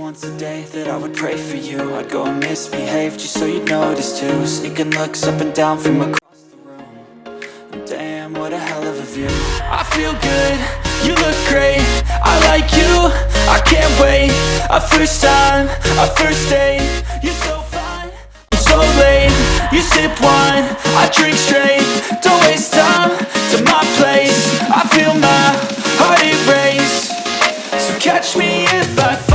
once a day that I would pray for you. I'd go and misbehave just so you'd notice too. Sneaking looks up and down from across the room. And damn, what a hell of a view. I feel good, you look great, I like you, I can't wait. A first time, a first date, you're so fine, I'm so late. You sip wine, I drink straight. Don't waste time to my place. I feel my heart erase. So catch me if I fall.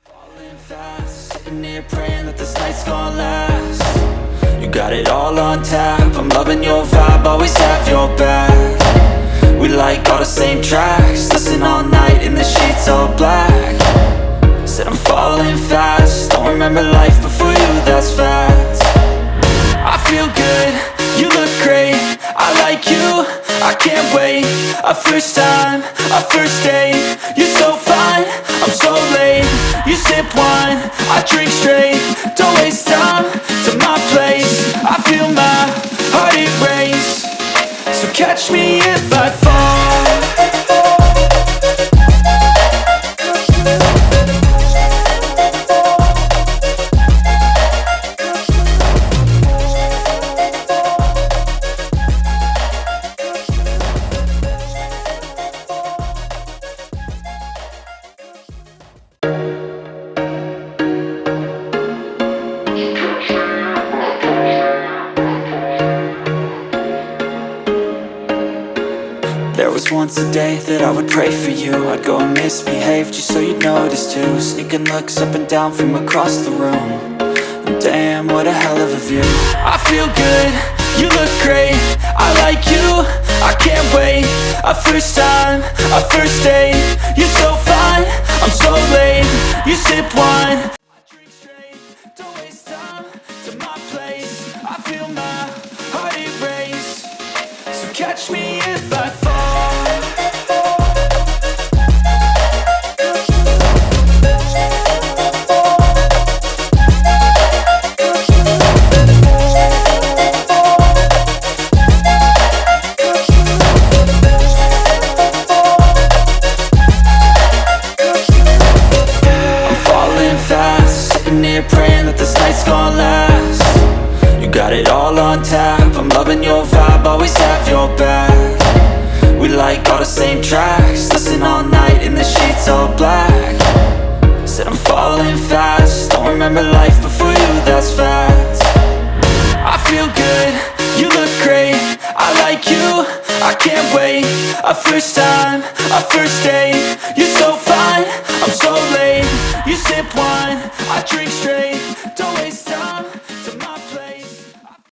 Falling fast, sitting here praying that this night's gonna last. You got it all on tap, I'm loving your vibe, always have your back. We like all the same tracks, listen all night in the sheets all black. Said I'm falling fast, don't remember life before you, that's fact. I feel good, you look great, I like you, I can't wait. A first time, a first date, you're so fine, I'm so late. You sip wine, I drink straight. Don't waste time to my place. I feel my heart erase. So catch me if I fall. There was once a day that I would pray for you. I'd go and misbehave just so you'd notice too. Sneaking looks up and down from across the room. And damn, what a hell of a view. I feel good, you look great, I like you, I can't wait. A first time, a first date, you're so fine, I'm so late. You sip wine, I drink straight. Don't waste time to my place. I feel my heart erase. So catch me if I fall. Sitting here praying that this night's gonna last. You got it all on tap, I'm loving your vibe, always have your back. We like all the same tracks, listen all night in the sheets all black. Said I'm falling fast, don't remember life before you, that's fact. I feel good, you look great, I like you, I can't wait. A first time, a first date, you're so fine, I'm so late. You sip wine, I drink straight.